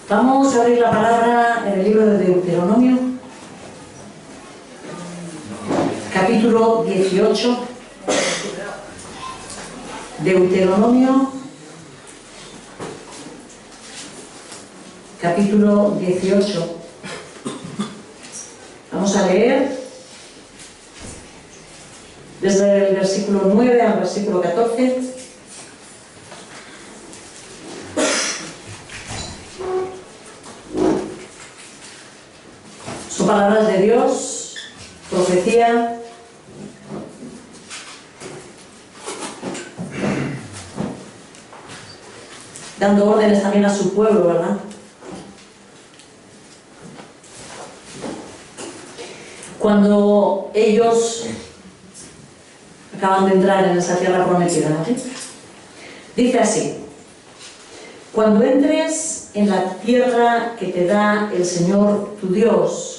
Vamos a abrir la palabra en el libro de Deuteronomio, capítulo 18. Deuteronomio, capítulo 18. Vamos a leer desde el versículo 9 al versículo 14. Son palabras de Dios, profecía. Dando órdenes también a su pueblo, ¿verdad? Cuando ellos acaban de entrar en esa tierra prometida, ¿no? Dice así: cuando entres en la tierra que te da el Señor tu Dios,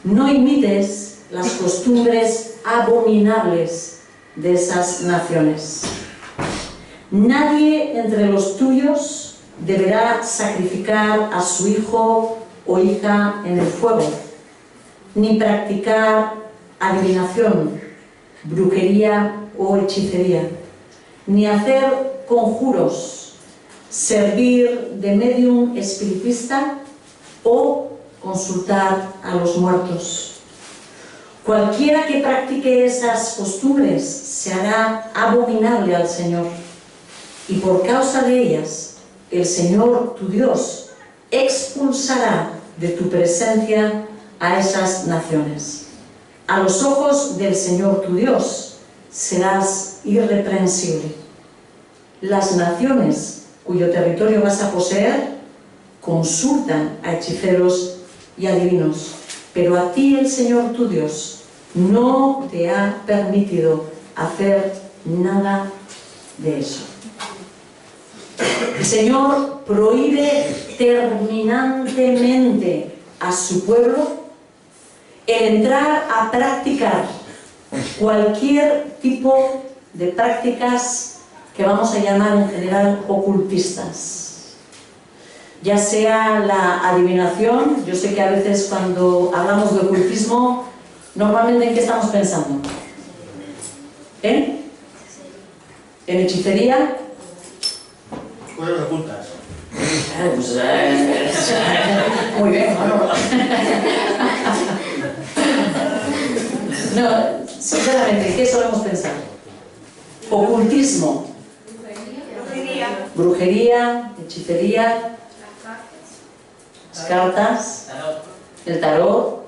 no imites las costumbres abominables de esas naciones. Nadie entre los tuyos deberá sacrificar a su hijo o hija en el fuego, ni practicar adivinación, brujería o hechicería, ni hacer conjuros, servir de medium espiritista o consultar a los muertos. Cualquiera que practique esas costumbres se hará abominable al Señor, y por causa de ellas el Señor tu Dios expulsará de tu presencia a esas naciones. A los ojos del Señor tu Dios serás irreprensible. Las naciones cuyo territorio vas a poseer consultan a hechiceros y adivinos, pero a ti el Señor tu Dios no te ha permitido hacer nada de eso. El Señor prohíbe terminantemente a su pueblo el entrar a practicar cualquier tipo de prácticas que vamos a llamar en general ocultistas. Ya sea la adivinación. Yo sé que a veces cuando hablamos de ocultismo, normalmente ¿en qué estamos pensando? ¿En hechicería? Cosas ocultas. Muy bien, no, sinceramente, ¿qué solemos pensar? Ocultismo. Brujería, hechicería, las cartas, el tarot.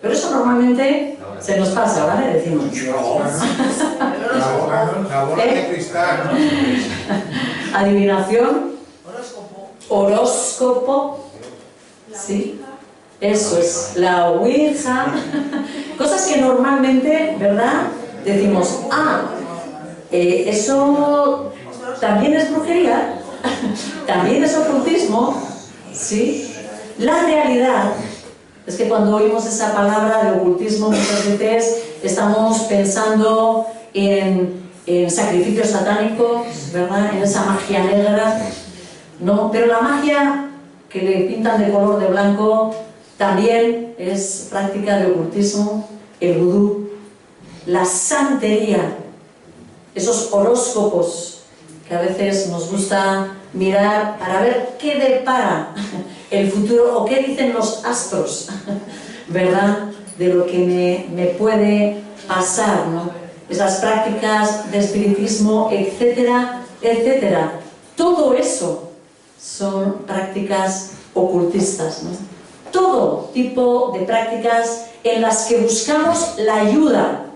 Pero eso normalmente se nos pasa, ¿vale? Decimos. La bola de cristal, ¿no? Adivinación. Horóscopo. Sí. Eso es. La ouija. Cosas que normalmente, ¿verdad? Decimos, eso también es brujería, también es ocultismo, ¿sí? La realidad es que cuando oímos esa palabra de ocultismo muchas veces estamos pensando en sacrificios satánicos, ¿verdad? En esa magia negra, ¿no? Pero la magia que le pintan de color de blanco también es práctica de ocultismo, el vudú, la santería, esos horóscopos que a veces nos gusta mirar para ver qué depara el futuro o qué dicen los astros, ¿verdad? De lo que me puede pasar, ¿no? Esas prácticas de espiritismo, etcétera, etcétera. Todo eso son prácticas ocultistas, ¿no? Todo tipo de prácticas en las que buscamos la ayuda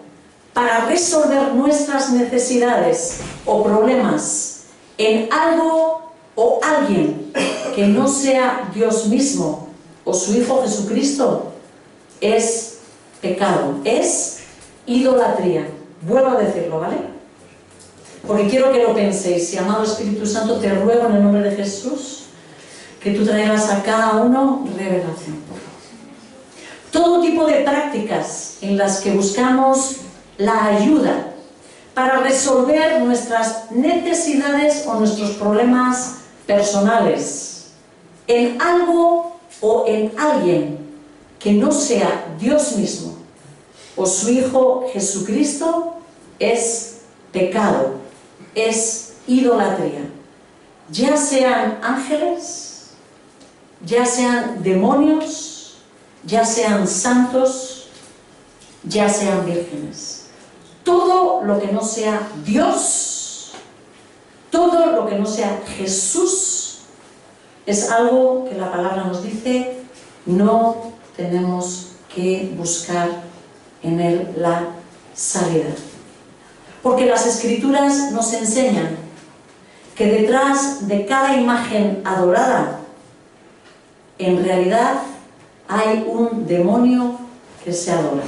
para resolver nuestras necesidades o problemas en algo o alguien que no sea Dios mismo o su Hijo Jesucristo, es pecado, es idolatría. Vuelvo a decirlo, ¿vale? Porque quiero que lo penséis. Y amado Espíritu Santo, te ruego en el nombre de Jesús que tú traigas a cada uno revelación. Todo tipo de prácticas en las que buscamos la ayuda para resolver nuestras necesidades o nuestros problemas personales en algo o en alguien que no sea Dios mismo o su Hijo Jesucristo es pecado, es idolatría. Ya sean ángeles, ya sean demonios, ya sean santos, ya sean vírgenes. Todo lo que no sea Dios, todo lo que no sea Jesús, es algo que la palabra nos dice, no tenemos que buscar en él la salida. Porque las Escrituras nos enseñan que detrás de cada imagen adorada, en realidad hay un demonio que se adora.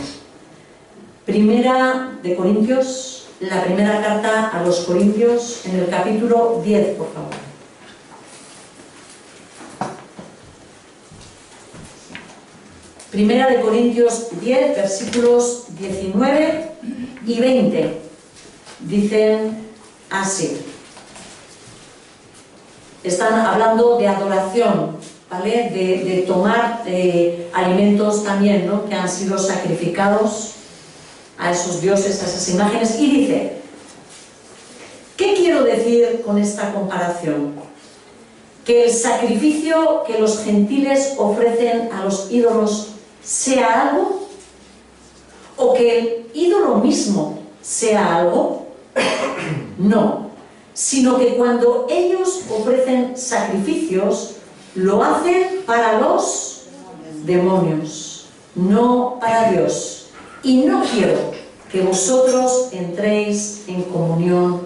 Primera de Corintios, la primera carta a los Corintios, en el capítulo 10, por favor. Primera de Corintios 10, versículos 19 y 20, dicen así. Están hablando de adoración, ¿vale? De tomar alimentos también, ¿no?, que han sido sacrificados a esos dioses, a esas imágenes, y dice, ¿qué quiero decir con esta comparación? ¿Que el sacrificio que los gentiles ofrecen a los ídolos sea algo? ¿O que el ídolo mismo sea algo? No, sino que cuando ellos ofrecen sacrificios, lo hacen para los demonios, no para Dios. Y no quiero que vosotros entréis en comunión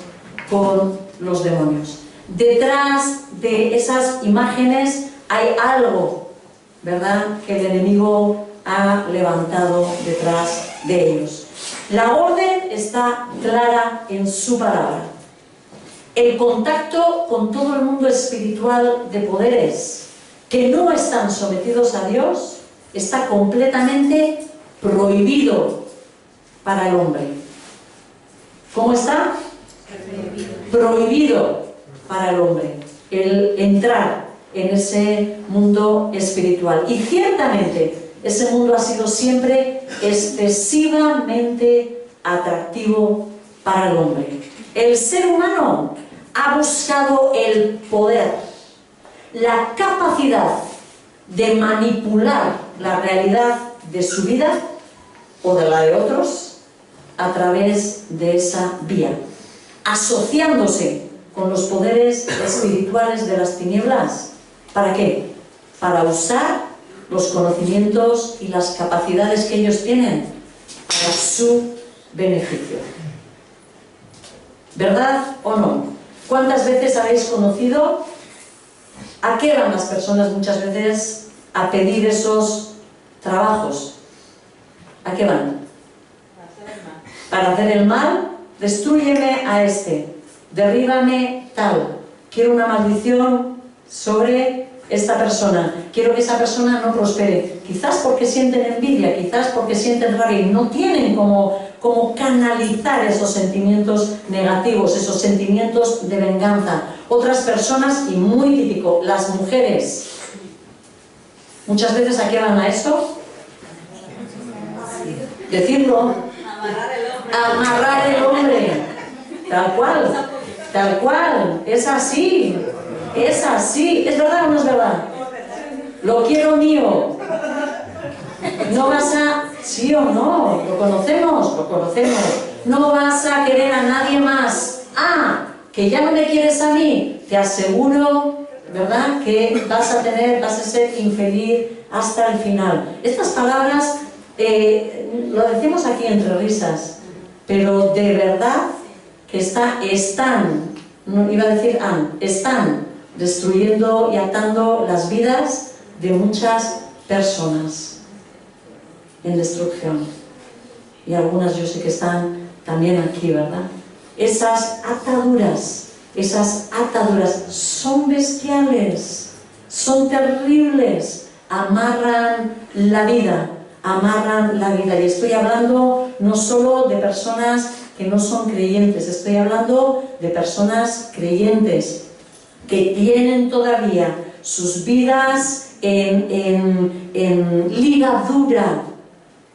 con los demonios. Detrás de esas imágenes hay algo, ¿verdad?, que el enemigo ha levantado detrás de ellos. La orden está clara en su palabra. El contacto con todo el mundo espiritual de poderes que no están sometidos a Dios está completamente prohibido para el hombre. ¿Cómo está? Prohibido para el hombre el entrar en ese mundo espiritual. Y ciertamente ese mundo ha sido siempre excesivamente atractivo para el hombre. El ser humano ha buscado el poder, la capacidad de manipular la realidad de su vida o de la de otros a través de esa vía, asociándose con los poderes espirituales de las tinieblas. ¿Para qué? Para usar los conocimientos y las capacidades que ellos tienen para su beneficio. ¿Verdad o no? ¿Cuántas veces habéis conocido a qué van las personas muchas veces a pedir esos trabajos? ¿A qué van? Para hacer el mal. Destrúyeme a este, derríbame tal, quiero una maldición sobre esta persona, quiero que esa persona no prospere, quizás porque sienten envidia, quizás porque sienten rabia y no tienen cómo canalizar esos sentimientos negativos, esos sentimientos de venganza. Otras personas, y muy típico, las mujeres, muchas veces ¿a qué van a esto? Decirlo, amarrar el hombre, tal cual, es así, ¿es verdad o no es verdad? Lo quiero mío, no vas a, sí o no, lo conocemos, no vas a querer a nadie más. Ah, que ya no me quieres a mí, te aseguro, ¿verdad?, que vas a ser infeliz hasta el final. Estas palabras lo decimos aquí entre risas, pero de verdad que están destruyendo y atando las vidas de muchas personas en destrucción. Y algunas yo sé que están también aquí, ¿verdad? Esas ataduras son bestiales, son terribles, amarran la vida. Y estoy hablando no solo de personas que no son creyentes, estoy hablando de personas creyentes que tienen todavía sus vidas en ligadura,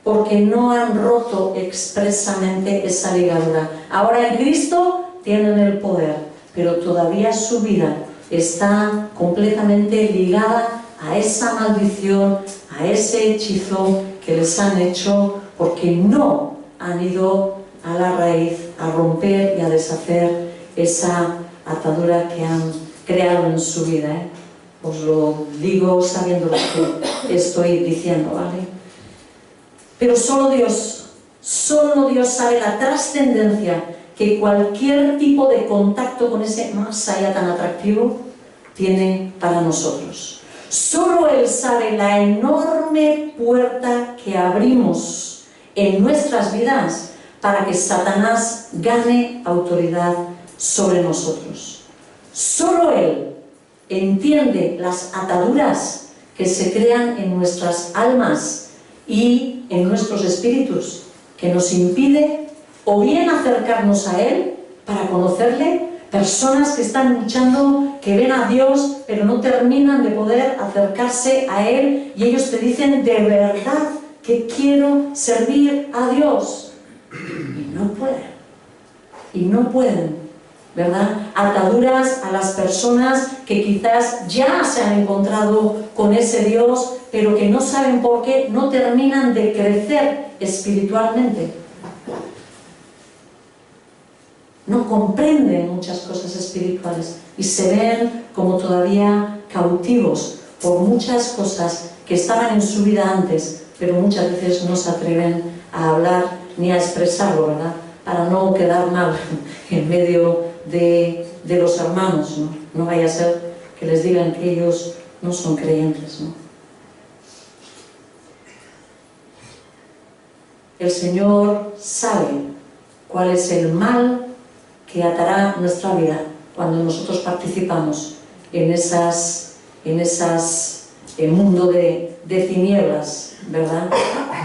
porque no han roto expresamente esa ligadura. Ahora en Cristo tienen el poder, pero todavía su vida está completamente ligada a esa maldición, a ese hechizo que les han hecho, porque no han ido a la raíz a romper y a deshacer esa atadura que han creado en su vida. Os lo digo sabiendo lo que estoy diciendo, ¿vale? Pero solo Dios sabe la trascendencia que cualquier tipo de contacto con ese más allá tan atractivo tiene para nosotros. Solo Él sabe la enorme puerta que abrimos en nuestras vidas para que Satanás gane autoridad sobre nosotros. Solo Él entiende las ataduras que se crean en nuestras almas y en nuestros espíritus, que nos impide o bien acercarnos a Él para conocerle. Personas que están luchando, que ven a Dios, pero no terminan de poder acercarse a Él, y ellos te dicen, de verdad que quiero servir a Dios. Y no pueden, ¿verdad? Ataduras a las personas que quizás ya se han encontrado con ese Dios, pero que no saben por qué no terminan de crecer espiritualmente. No comprenden muchas cosas espirituales y se ven como todavía cautivos por muchas cosas que estaban en su vida antes, pero muchas veces no se atreven a hablar ni a expresarlo, ¿verdad? Para no quedar mal en medio de los hermanos, ¿no? No vaya a ser que les digan que ellos no son creyentes, ¿no? El Señor sabe cuál es el mal que atará nuestra vida cuando nosotros participamos en el mundo de tinieblas, ¿verdad?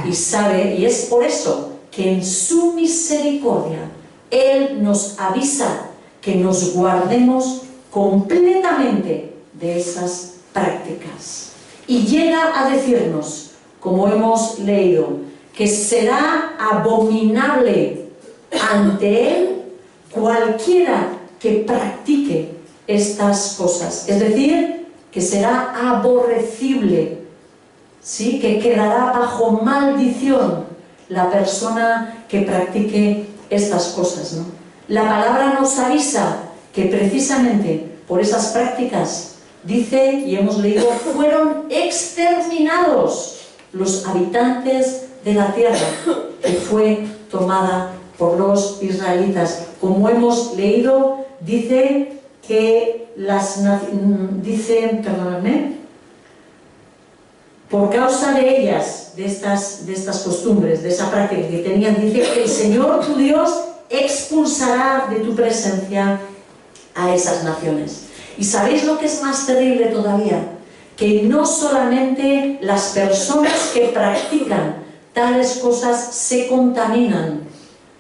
Y sabe, y es por eso que en su misericordia Él nos avisa que nos guardemos completamente de esas prácticas. Y llega a decirnos, como hemos leído, que será abominable ante Él cualquiera que practique estas cosas. Es decir, que será aborrecible, ¿sí? Que quedará bajo maldición la persona que practique estas cosas, ¿no? La palabra nos avisa que precisamente por esas prácticas, dice, y hemos leído, fueron exterminados los habitantes de la tierra que fue tomada por los israelitas. Como hemos leído, dice que por causa de ellas, de estas costumbres, de esa práctica que tenían, dice que el Señor tu Dios expulsará de tu presencia a esas naciones. ¿Y sabéis lo que es más terrible todavía? Que no solamente las personas que practican tales cosas se contaminan,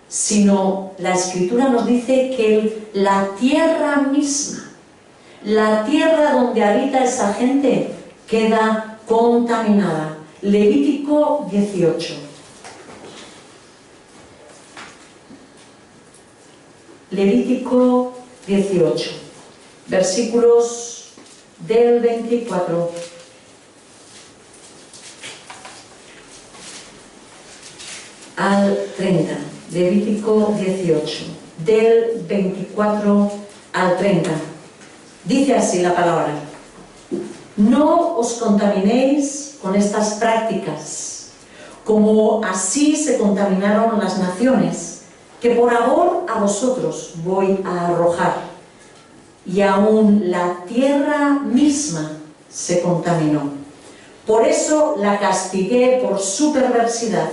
sino la Escritura nos dice que la tierra misma, la tierra donde habita esa gente, queda contaminada. Levítico 18. Levítico 18, versículos del 24 al 30. Levítico 18, del 24 al 30. Dice así la palabra: no os contaminéis con estas prácticas, como así se contaminaron las naciones, que por amor a vosotros voy a arrojar, y aún la tierra misma se contaminó. Por eso la castigué por su perversidad,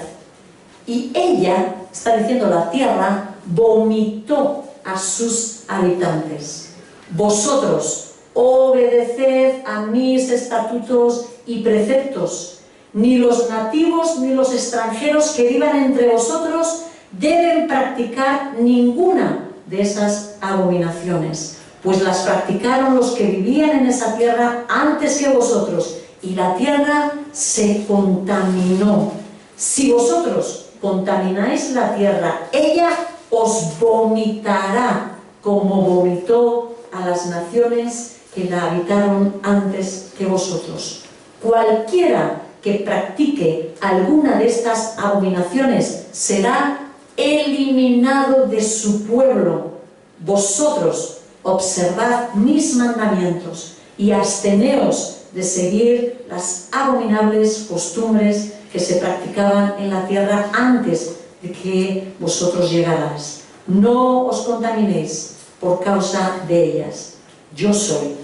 y ella, está diciendo la tierra, vomitó a sus habitantes. Vosotros obedeced a mis estatutos y preceptos. Ni los nativos ni los extranjeros que vivan entre vosotros deben practicar ninguna de esas abominaciones, pues las practicaron los que vivían en esa tierra antes que vosotros, y la tierra se contaminó. Si vosotros contamináis la tierra, ella os vomitará, como vomitó a las naciones que la habitaron antes que vosotros. Cualquiera que practique alguna de estas abominaciones será eliminado de su pueblo. Vosotros observad mis mandamientos y absteneos de seguir las abominables costumbres que se practicaban en la tierra antes de que vosotros llegarais. No os contaminéis por causa de ellas. Yo soy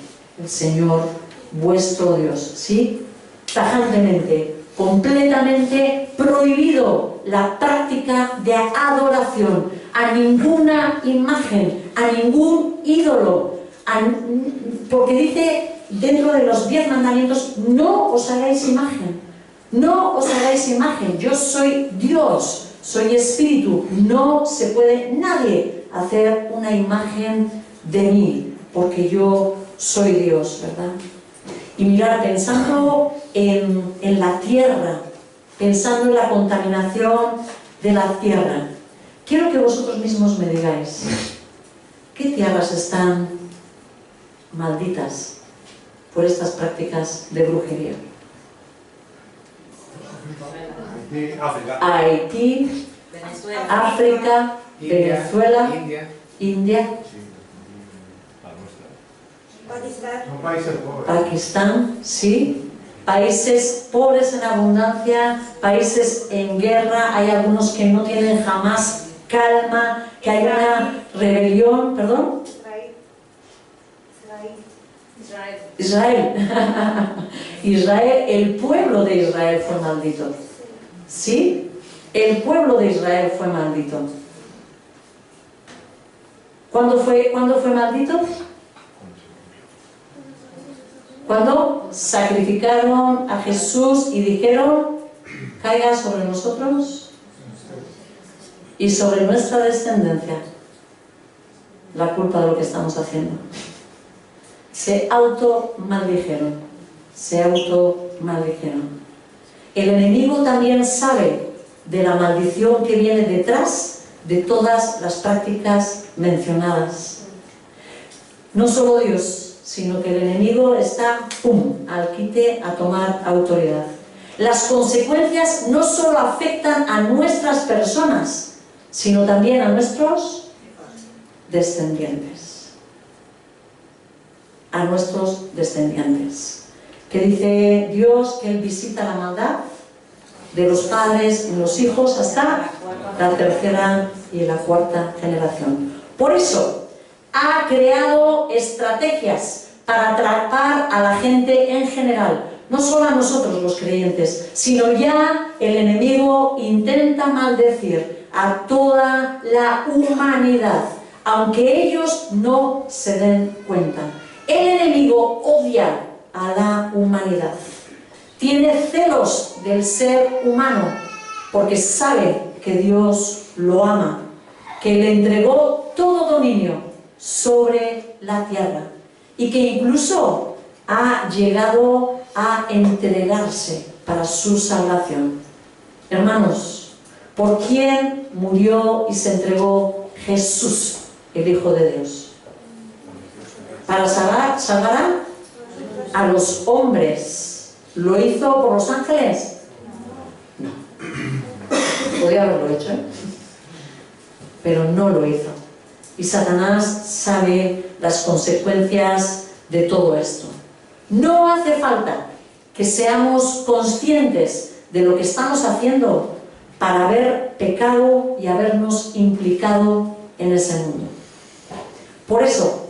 el Señor vuestro Dios. ¿Sí? Tajantemente, completamente prohibido la práctica de adoración a ninguna imagen, a ningún ídolo, porque dice dentro de los 10 mandamientos: no os hagáis imagen, no os hagáis imagen, yo soy Dios, soy espíritu, no se puede nadie hacer una imagen de mí, porque yo soy Dios, ¿verdad? Y mirad, pensando en la tierra, pensando en la contaminación de la tierra, quiero que vosotros mismos me digáis, ¿qué tierras están malditas por estas prácticas de brujería? África. Haití, África, Venezuela, India, Son países pobres. Pakistán, sí, países pobres en abundancia, países en guerra, hay algunos que no tienen jamás calma, que hay una rebelión, ¿perdón? Israel. Israel, el pueblo de Israel fue maldito. ¿Sí? El pueblo de Israel fue maldito. ¿Cuándo fue maldito? Cuando sacrificaron a Jesús y dijeron: caiga sobre nosotros y sobre nuestra descendencia la culpa de lo que estamos haciendo. Se automaldijeron, se automaldijeron. El enemigo también sabe de la maldición que viene detrás de todas las prácticas mencionadas. No solo Dios, sino que el enemigo está, ¡pum!, al quite a tomar autoridad. Las consecuencias no solo afectan a nuestras personas, sino también a nuestros descendientes. A nuestros descendientes. Que dice Dios que Él visita la maldad de los padres en los hijos hasta la tercera y la cuarta generación. Por eso ha creado estrategias para atrapar a la gente en general, no solo a nosotros los creyentes, sino ya el enemigo intenta maldecir a toda la humanidad, aunque ellos no se den cuenta. El enemigo odia a la humanidad, tiene celos del ser humano, porque sabe que Dios lo ama, que le entregó todo dominio sobre la tierra y que incluso ha llegado a entregarse para su salvación. Hermanos, ¿por quién murió y se entregó Jesús, el Hijo de Dios? ¿Para salvar a los hombres? ¿Lo hizo por los ángeles? No. Podría haberlo hecho, ¿eh? Pero no lo hizo. Y Satanás sabe las consecuencias de todo esto. No hace falta que seamos conscientes de lo que estamos haciendo para haber pecado y habernos implicado en ese mundo. Por eso,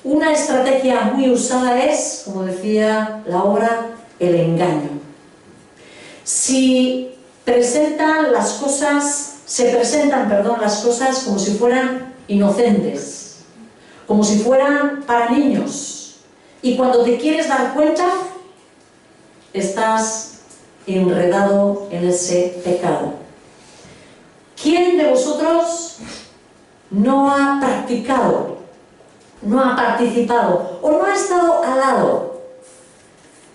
una estrategia muy usada es, como decía la obra, el engaño. Se presentan las cosas como si fueran inocentes, como si fueran para niños, y cuando te quieres dar cuenta estás enredado en ese pecado. ¿Quién de vosotros no ha practicado no ha participado o no ha estado al lado.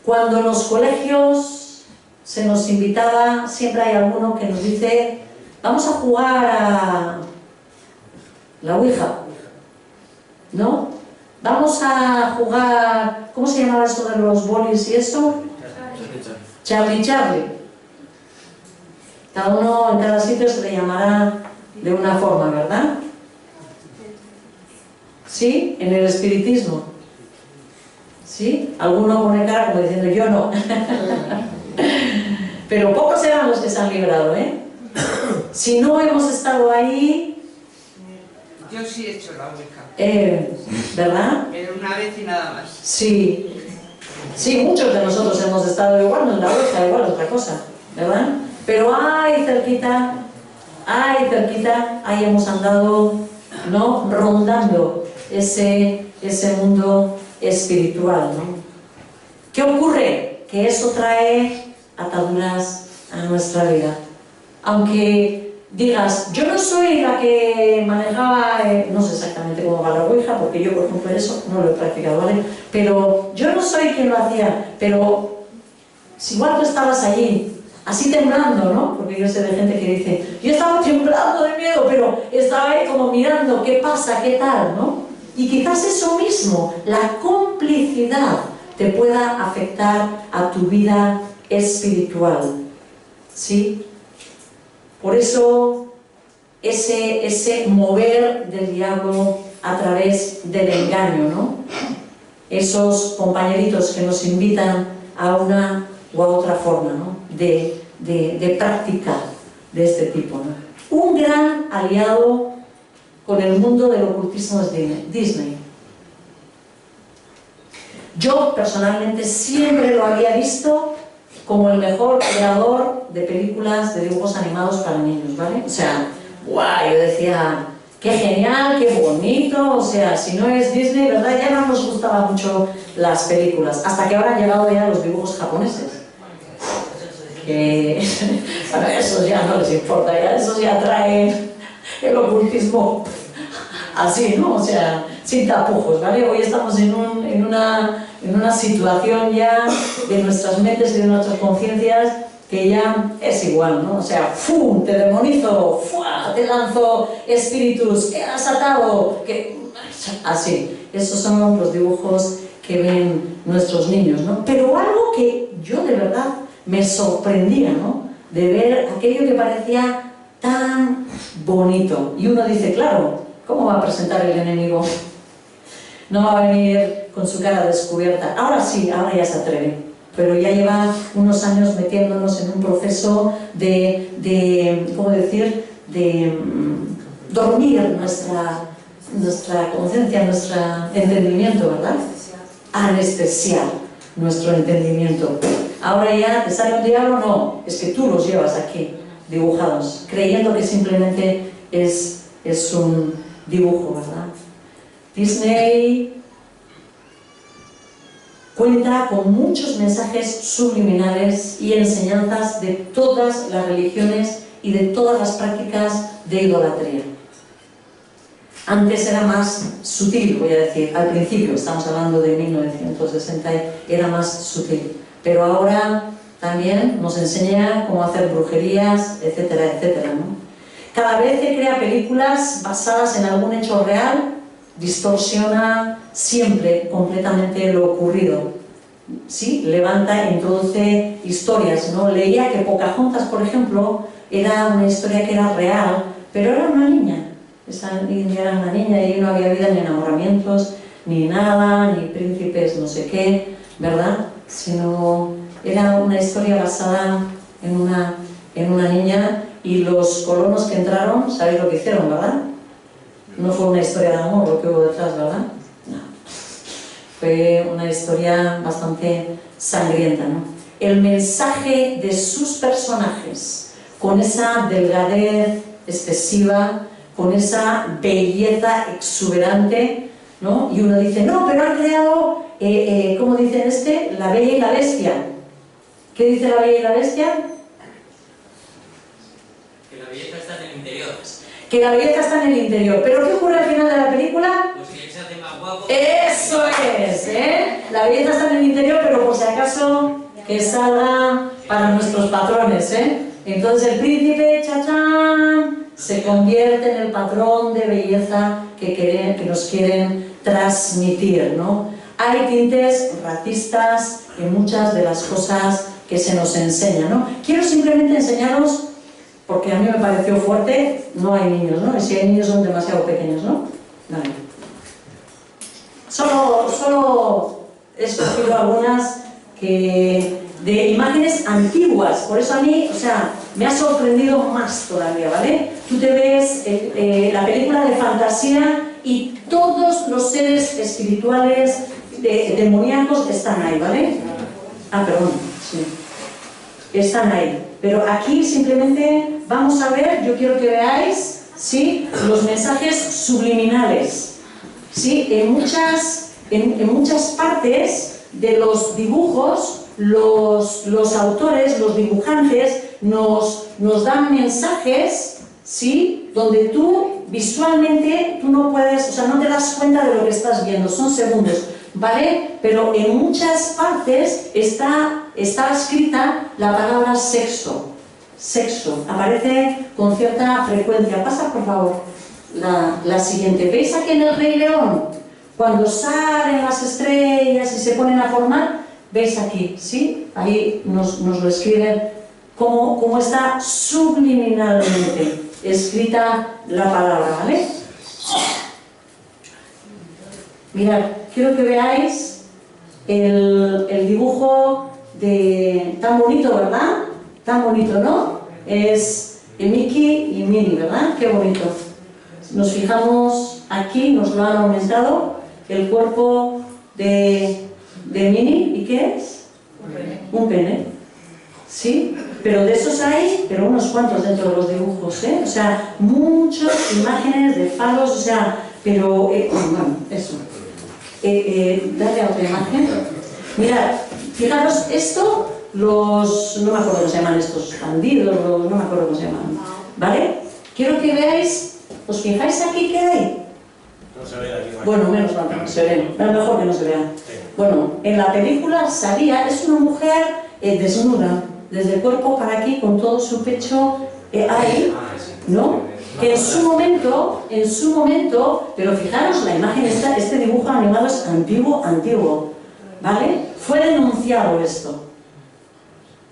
Cuando en los colegios se nos invitaba, siempre hay alguno que nos dice, vamos a jugar a la Ouija, ¿no? Vamos a jugar, ¿cómo se llamaba esto de los bolis y eso? Charlie Charlie. Cada uno en cada sitio se le llamará de una forma, ¿verdad? ¿Sí? En el espiritismo. ¿Sí? Alguno pone cara como diciendo yo no. Pero pocos eran los que se han librado, ¿eh? Si no hemos estado ahí... Yo sí he hecho la Ouija. ¿Verdad? Pero una vez y nada más. Sí. Sí, muchos de nosotros hemos estado igual, no es la Ouija, igual otra cosa, ¿verdad? Pero ahí cerquita, ahí hemos andado, ¿no? Rondando ese mundo espiritual, ¿no? ¿Qué ocurre? Que eso trae ataduras a nuestra vida. Aunque digas, yo no soy la que manejaba, no sé exactamente cómo va la Ouija, porque yo, por ejemplo, eso no lo he practicado, ¿vale? Pero yo no soy quien lo hacía, pero si igual tú estabas allí, así temblando, ¿no? Porque yo sé de gente que dice, yo estaba temblando de miedo, pero estaba ahí como mirando qué pasa, qué tal, ¿no? Y quizás eso mismo, la complicidad, te pueda afectar a tu vida espiritual, ¿sí? Por eso, ese mover del diablo a través del engaño, ¿no? Esos compañeritos que nos invitan a una u a otra forma, ¿no? de práctica de este tipo, ¿no? Un gran aliado con el mundo del ocultismo es Disney. Yo personalmente siempre lo había visto como el mejor creador de películas de dibujos animados para niños, ¿vale? O sea, guau, yo decía, qué genial, qué bonito, o sea, si no es Disney, ¿verdad? Ya no nos gustaban mucho las películas, hasta que ahora han llegado ya los dibujos japoneses. Que, bueno, esos ya no les importa, ya, esos ya traen el ocultismo así, ¿no? O sea, sin tapujos, ¿vale? Hoy estamos en una situación ya de nuestras mentes y de nuestras conciencias que ya es igual, ¿no? O sea, ¡fum! Te demonizo, ¡fua! Te lanzo espíritus, que has atado, que... así. Esos son los dibujos que ven nuestros niños, ¿no? Pero algo que yo de verdad me sorprendía, ¿no? De ver aquello que parecía tan bonito. Y uno dice, claro, ¿cómo va a presentar el enemigo? No va a venir con su cara descubierta. Ahora sí, ahora ya se atreve. Pero ya lleva unos años metiéndonos en un proceso ¿cómo decir?, de dormir nuestra conciencia, nuestro entendimiento, ¿verdad? Anestesiar nuestro entendimiento. Ahora ya te sale un diablo, no, es que tú los llevas aquí, dibujados, creyendo que simplemente es un dibujo, ¿verdad? Disney cuenta con muchos mensajes subliminales y enseñanzas de todas las religiones y de todas las prácticas de idolatría. Antes era más sutil, voy a decir, al principio, estamos hablando de 1960, era más sutil, pero ahora también nos enseña cómo hacer brujerías, etcétera, etcétera, ¿no? Cada vez que crea películas basadas en algún hecho real, distorsiona siempre completamente lo ocurrido. ¿Sí? Levanta, introduce historias, ¿no? Leía que Pocahontas, por ejemplo, era una historia que era real, pero era una niña. Esa niña era una niña y no había vida ni enamoramientos, ni nada, ni príncipes no sé qué, ¿verdad? Sino era una historia basada en una niña, y los colonos que entraron, ¿sabéis lo que hicieron, verdad? No fue una historia de amor lo que hubo detrás, ¿verdad? No. Fue una historia bastante sangrienta, ¿no? El mensaje de sus personajes, con esa delgadez excesiva, con esa belleza exuberante, ¿no? Y uno dice, no, pero han creado, ¿cómo dicen La Bella y la Bestia. ¿Qué dice La Bella y la Bestia? Que la belleza está en el interior. Que la belleza está en el interior. ¿Pero qué ocurre al final de la película? Pues que se hace más guapa Eso es, ¿eh? La belleza está en el interior, pero por si acaso que salga para nuestros patrones, ¿eh? Entonces el príncipe, chachán, se convierte en el patrón de belleza que nos quieren transmitir, ¿no? Hay tintes racistas en muchas de las cosas que se nos enseñan, ¿no? Quiero simplemente enseñaros, porque a mí me pareció fuerte, no hay niños, ¿no? Y si hay niños son demasiado pequeños, ¿no? Vale. Solo he escogido algunas de imágenes antiguas, por eso a mí, o sea, me ha sorprendido más todavía, ¿vale? Tú te ves la película de fantasía y todos los seres espirituales demoníacos están ahí, ¿vale? Ah, perdón, sí. Están ahí. Pero aquí simplemente vamos a ver, yo quiero que veáis, ¿sí?, los mensajes subliminales. ¿Sí? En muchas partes de los dibujos, los autores, los dibujantes, nos dan mensajes, ¿sí?, donde tú visualmente tú no puedes, o sea, no te das cuenta de lo que estás viendo, son segundos, ¿vale? Pero en muchas partes está escrita la palabra sexo. Sexo, aparece con cierta frecuencia. Pasa, por favor, la siguiente. ¿Veis aquí en el Rey León? Cuando salen las estrellas y se ponen a formar, ¿veis aquí? ¿Sí? Ahí nos lo escriben cómo está subliminalmente escrita la palabra, ¿vale? Mirad, quiero que veáis el dibujo tan bonito, ¿verdad? Tan bonito, ¿no? Es Mickey y Minnie, ¿verdad? Qué bonito. Nos fijamos aquí, nos lo han aumentado, el cuerpo de Minnie, ¿y qué es? Un pene. ¿Sí? Pero de esos hay, pero unos cuantos dentro de los dibujos, ¿eh? O sea, muchas imágenes de falos, o sea, pero, bueno, eso. Dale a otra imagen. Mirad, fijaros, esto, no me acuerdo cómo se llaman estos bandidos, no me acuerdo cómo se llaman, ¿vale? Quiero que veáis, ¿os fijáis aquí qué hay? No se ve de aquí. Bueno, menos mal que no se ve, mejor que no se vea. Bueno, en la película salía, es una mujer desnuda, desde el cuerpo para aquí, con todo su pecho ahí, ¿no? Que en su momento, pero fijaros la imagen, este dibujo animado es antiguo, ¿vale? Fue denunciado esto.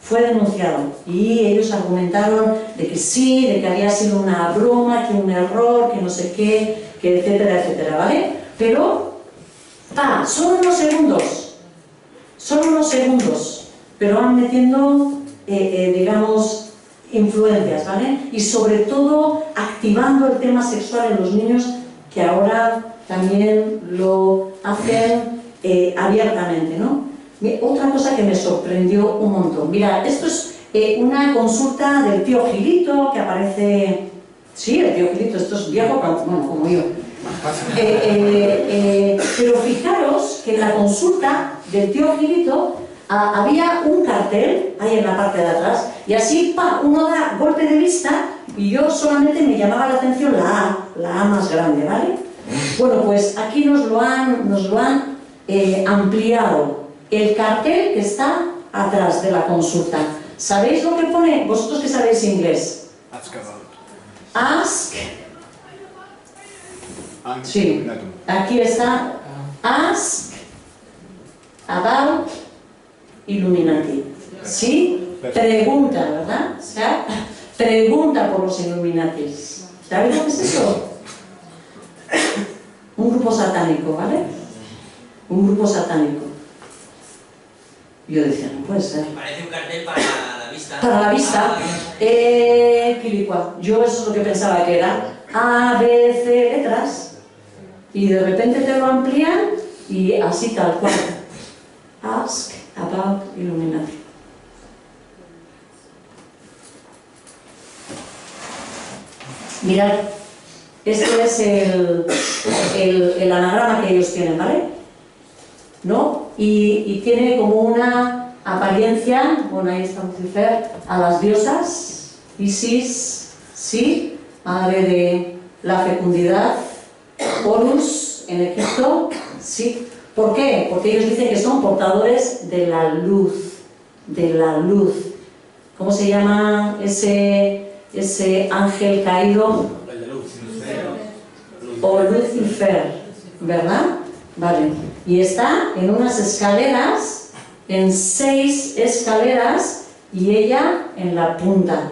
Fue denunciado y ellos argumentaron de que sí, de que había sido una broma, que un error, que no sé qué, que etcétera, etcétera, ¿vale? Pero, son unos segundos, pero van metiendo, digamos, influencias, ¿vale? Y sobre todo activando el tema sexual en los niños, que ahora también lo hacen abiertamente, ¿no? Otra cosa que me sorprendió un montón. Mira, esto es una consulta del tío Gilito que aparece... Sí, el tío Gilito, esto es viejo, bueno, como yo. Pero fijaros que en la consulta del tío Gilito había un cartel ahí en la parte de atrás y así, uno da golpe de vista y yo solamente me llamaba la atención la A más grande, ¿vale? Bueno, pues aquí nos lo han ampliado. El cartel que está atrás de la consulta. ¿Sabéis lo que pone? Vosotros que sabéis inglés. Ask. Sí, aquí está. Ask about Illuminati. ¿Sí? Pregunta, ¿verdad? O sea, pregunta por los Illuminatis. ¿Sabéis lo que es eso? Un grupo satánico, ¿vale? Un grupo satánico. Yo decía, no puede ser. Parece un cartel para la vista. Para la vista. Quilicua. Yo eso es lo que pensaba que era. A, B, C, letras. Y de repente te lo amplían y así tal cual. Ask about Illuminati. Mirad, este es el anagrama que ellos tienen, ¿vale? ¿No? Y tiene como una apariencia, bueno, ahí está Lucifer, a las diosas, Isis, sí, madre de la fecundidad, Horus en Egipto, ¿sí? ¿Por qué? Porque ellos dicen que son portadores de la luz, de la luz. ¿Cómo se llama ese ángel caído? El de luz. O Lucifer, ¿verdad? Vale. Y está en unas escaleras, en 6 escaleras, y ella en la punta,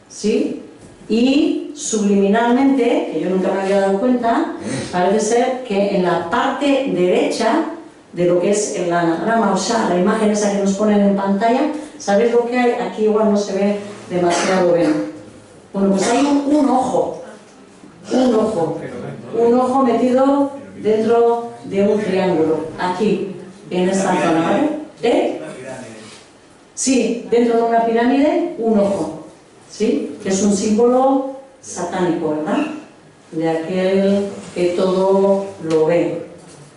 ¿sí? Y subliminalmente, que yo nunca me había dado cuenta, parece ser que en la parte derecha de lo que es el anagrama, o sea, la imagen esa que nos ponen en pantalla, ¿sabéis lo que hay? Aquí igual no se ve demasiado bien. Bueno, pues hay un ojo, un ojo metido dentro de un triángulo, aquí, en esta zona, ¿vale? Sí, dentro de una pirámide, un ojo, ¿sí? Que es un símbolo satánico, ¿verdad? De aquel que todo lo ve,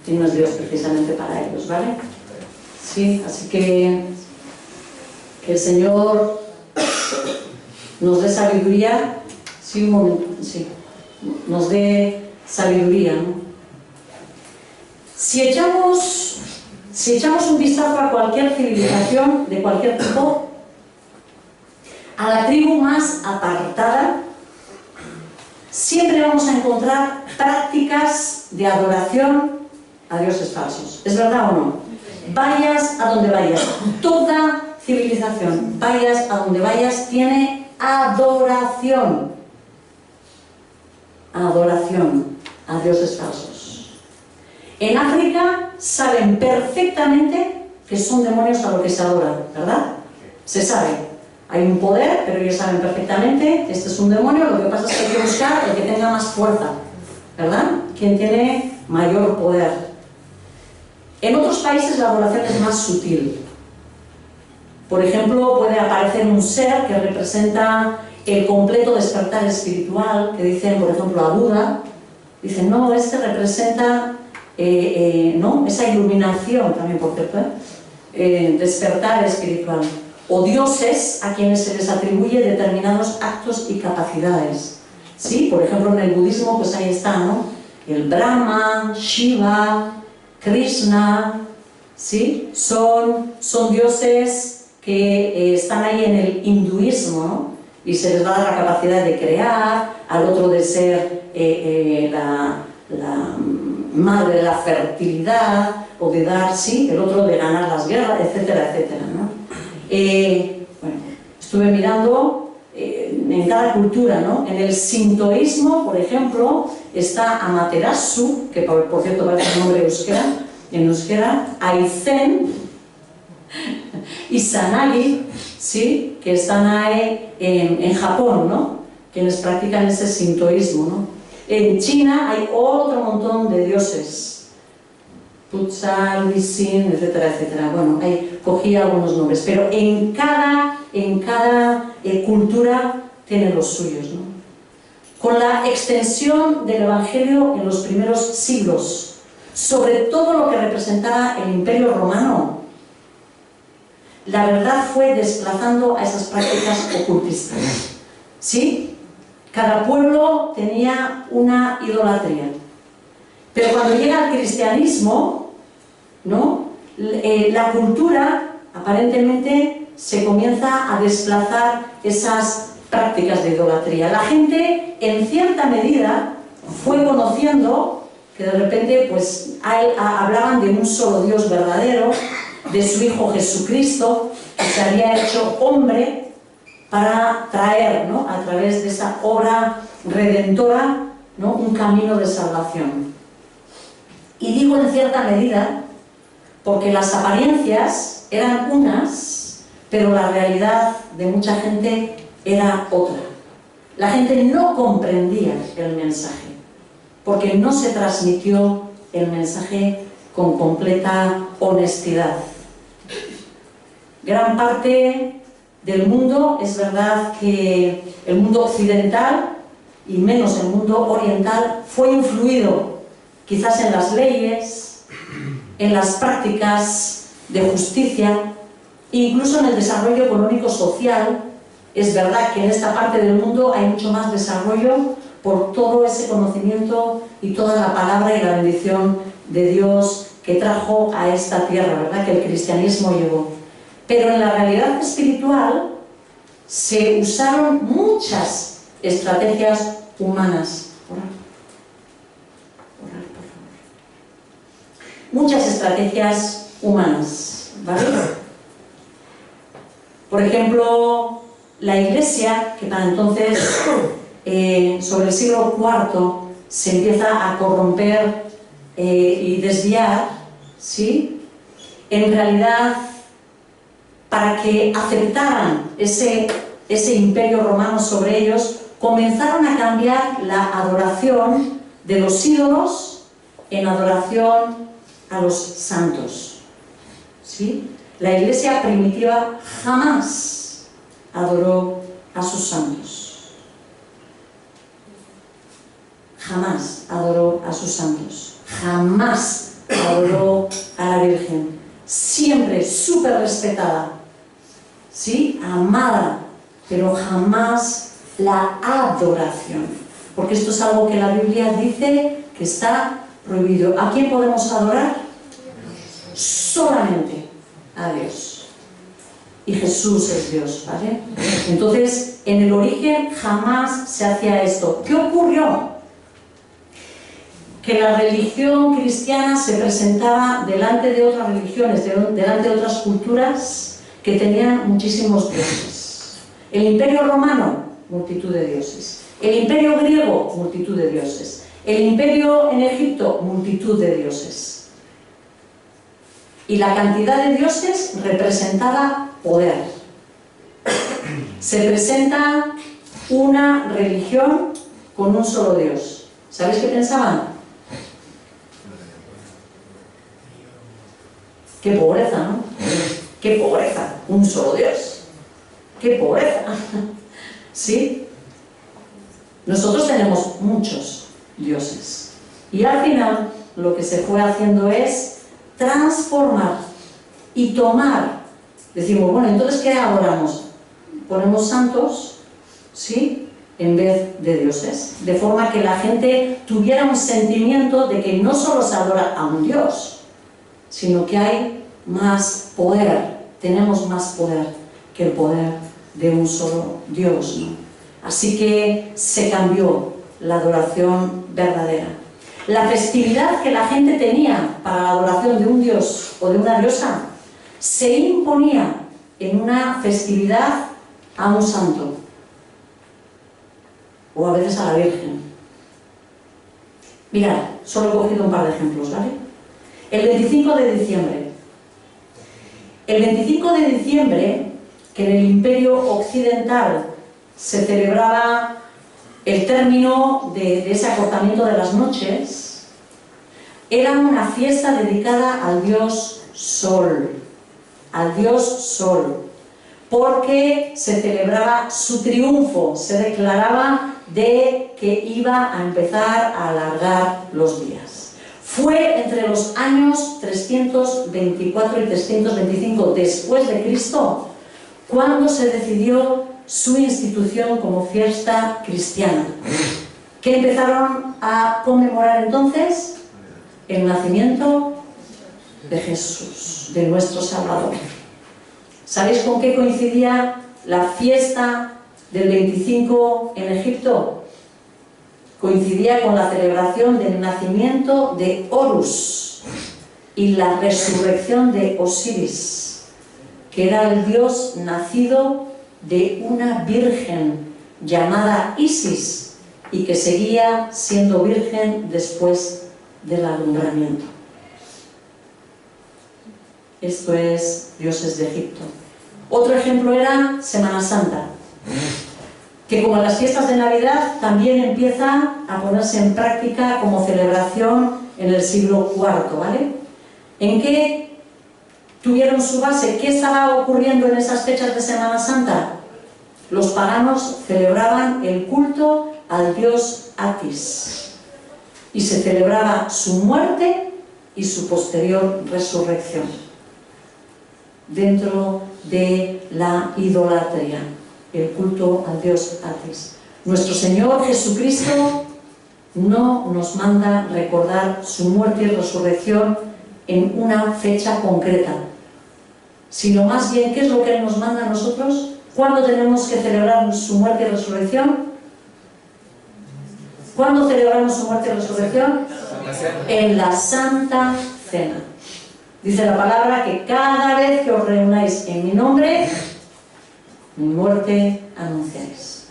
y no es Dios precisamente para ellos, ¿vale? Sí, así que el Señor nos dé sabiduría, sí, un momento, sí, nos dé sabiduría, ¿no? Si echamos un vistazo a cualquier civilización de cualquier tipo, a la tribu más apartada, siempre vamos a encontrar prácticas de adoración a dioses falsos. ¿Es verdad o no? Vayas a donde vayas, toda civilización, vayas a donde vayas, tiene adoración. Adoración a dioses falsos. En África saben perfectamente que son demonios a lo que se adoran, ¿verdad? Se sabe. Hay un poder, pero ellos saben perfectamente, este es un demonio, lo que pasa es que hay que buscar el que tenga más fuerza, ¿verdad? Quien tiene mayor poder. En otros países la adoración es más sutil. Por ejemplo, puede aparecer un ser que representa el completo despertar espiritual, que dicen, por ejemplo, a Buda, dicen, no, este representa ¿no? esa iluminación, también por cierto, despertar espiritual. O dioses a quienes se les atribuye determinados actos y capacidades. ¿Sí? Por ejemplo, en el budismo, pues ahí está, ¿no? El Brahma, Shiva, Krishna, ¿sí? Son dioses que están ahí en el hinduismo, ¿no? Y se les va a dar la capacidad de crear, al otro de ser la madre de la fertilidad, o de dar, sí, el otro de ganar las guerras, etcétera, etcétera, ¿no? Bueno, estuve mirando en cada cultura, ¿no? En el sintoísmo, por ejemplo, está Amaterasu, que por cierto parece un nombre en euskera, Aizen y Sanagi, ¿sí? Que están ahí en Japón, ¿no? Quienes practican ese sintoísmo, ¿no? En China hay otro montón de dioses, Putzal, Lisin, etcétera, etcétera. Bueno, ahí cogí algunos nombres, pero en cada cultura tienen los suyos, ¿no? Con la extensión del Evangelio en los primeros siglos, sobre todo lo que representaba el Imperio Romano, la verdad fue desplazando a esas prácticas ocultistas, ¿sí? Cada pueblo tenía una idolatría. Pero cuando llega el cristianismo, ¿no? La cultura aparentemente se comienza a desplazar esas prácticas de idolatría. La gente, en cierta medida, fue conociendo que de repente pues, hablaban de un solo Dios verdadero, de su Hijo Jesucristo, que se había hecho hombre para traer, ¿no? A través de esa obra redentora, ¿no? Un camino de salvación. Y digo en cierta medida porque las apariencias eran unas, pero la realidad de mucha gente era otra. La gente no comprendía el mensaje, porque no se transmitió el mensaje con completa honestidad. Gran parte del mundo, es verdad que el mundo occidental, y menos el mundo oriental, fue influido quizás en las leyes, en las prácticas de justicia, incluso en el desarrollo económico-social. Es verdad que en esta parte del mundo hay mucho más desarrollo por todo ese conocimiento y toda la palabra y la bendición de Dios que trajo a esta tierra, ¿verdad? Que el cristianismo llevó. Pero en la realidad espiritual se usaron muchas estrategias humanas. Orar, por favor. Muchas estrategias humanas, ¿vale? Por ejemplo, la Iglesia, que para entonces, sobre el siglo IV, se empieza a corromper y desviar, ¿sí? En realidad, para que aceptaran ese imperio romano sobre ellos, comenzaron a cambiar la adoración de los ídolos en adoración a los santos, ¿sí? La Iglesia primitiva jamás adoró a sus santos. Jamás adoró a sus santos. Jamás adoró a la Virgen. Siempre súper respetada, ¿sí? Amada, pero jamás la adoración. Porque esto es algo que la Biblia dice que está prohibido. ¿A quién podemos adorar? Solamente a Dios. Y Jesús es Dios, ¿vale? Entonces, en el origen jamás se hacía esto. ¿Qué ocurrió? Que la religión cristiana se presentaba delante de otras religiones, delante de otras culturas que tenían muchísimos dioses. El Imperio Romano, multitud de dioses. El Imperio Griego, multitud de dioses. El Imperio en Egipto, multitud de dioses. Y la cantidad de dioses representaba poder. Se presenta una religión con un solo Dios. ¿Sabéis qué pensaban? ¡Qué pobreza!, ¿no? ¡Qué pobreza! Un solo Dios. ¡Qué pobreza! ¿Sí? Nosotros tenemos muchos dioses. Y al final lo que se fue haciendo es transformar y tomar. Decimos, bueno, entonces ¿qué adoramos? Ponemos santos, ¿sí?, en vez de dioses. De forma que la gente tuviera un sentimiento de que no solo se adora a un Dios, sino que hay más poder, tenemos más poder que el poder de un solo Dios, ¿no? Así que se cambió la adoración verdadera. La festividad que la gente tenía para la adoración de un dios o de una diosa se imponía en una festividad a un santo o a veces a la Virgen. Mirad, solo he cogido un par de ejemplos, ¿vale? El 25 de diciembre. El 25 de diciembre, que en el Imperio Occidental se celebraba el término de ese acortamiento de las noches, era una fiesta dedicada al dios Sol, porque se celebraba su triunfo, se declaraba de que iba a empezar a alargar los días. Fue entre los años 324 y 325 después de Cristo cuando se decidió su institución como fiesta cristiana. ¿Qué empezaron a conmemorar entonces? El nacimiento de Jesús, de nuestro Salvador. ¿Sabéis con qué coincidía la fiesta del 25 en Egipto? Coincidía con la celebración del nacimiento de Horus y la resurrección de Osiris, que era el dios nacido de una virgen llamada Isis y que seguía siendo virgen después del alumbramiento. Esto es dioses de Egipto. Otro ejemplo era Semana Santa, que como en las fiestas de Navidad también empieza a ponerse en práctica como celebración en el siglo IV, ¿vale? ¿En qué tuvieron su base? ¿Qué estaba ocurriendo en esas fechas de Semana Santa? Los paganos celebraban el culto al dios Atis y se celebraba su muerte y su posterior resurrección dentro de la idolatría, el culto al dios Atis. Nuestro Señor Jesucristo no nos manda recordar su muerte y resurrección en una fecha concreta, sino más bien, ¿qué es lo que Él nos manda a nosotros? ¿Cuándo tenemos que celebrar su muerte y resurrección? ¿Cuándo celebramos su muerte y resurrección? En la Santa Cena. Dice la palabra que cada vez que os reunáis en mi nombre, mi muerte anunciáis.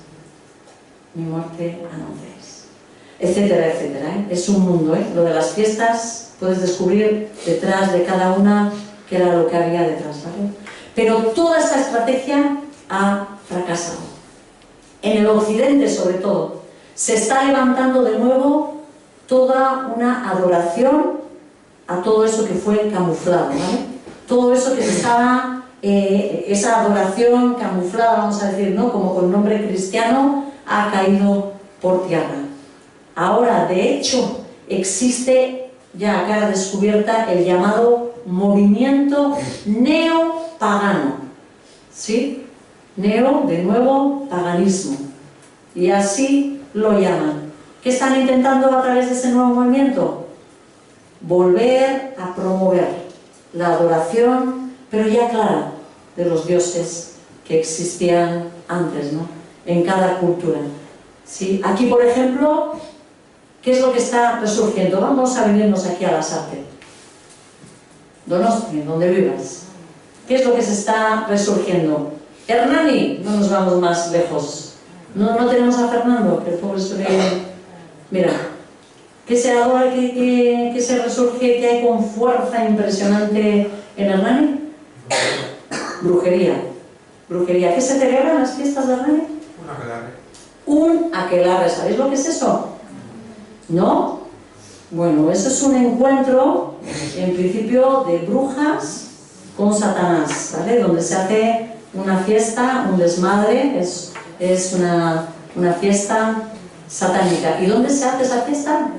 Mi muerte anunciáis. Etcétera, etcétera. Es un mundo, ¿eh? Lo de las fiestas, puedes descubrir detrás de cada una qué era lo que había detrás, ¿vale? Pero toda esta estrategia ha fracasado. En el occidente, sobre todo, se está levantando de nuevo toda una adoración a todo eso que fue camuflado, ¿vale? Todo eso que estaba, esa adoración camuflada, vamos a decir, ¿no? Como con nombre cristiano, ha caído por tierra. Ahora, de hecho, existe ya a cara descubierta el llamado movimiento neopagano, ¿sí? Neo, de nuevo, paganismo. Y así lo llaman. ¿Qué están intentando a través de ese nuevo movimiento? Volver a promover la adoración, pero ya clara, de los dioses que existían antes, ¿no? En cada cultura. ¿Sí? Aquí, por ejemplo, ¿qué es lo que está resurgiendo? Vamos a venirnos aquí a Lasarte, Donosti, donde vivas. ¿Qué es lo que se está resurgiendo? Hernani, no nos vamos más lejos. No tenemos a Fernando, que el pobre mira, que se adora, que se resurge, que hay con fuerza impresionante en Hernani. Brujería. Brujería. ¿Qué se celebra en las fiestas de Hernani? Un aquelarre. Un aquelarre. ¿Sabéis lo que es eso? ¿No? Bueno, eso es un encuentro, en principio, de brujas con Satanás, ¿vale? Donde se hace una fiesta, un desmadre, es una fiesta satánica. ¿Y dónde se hace esa fiesta?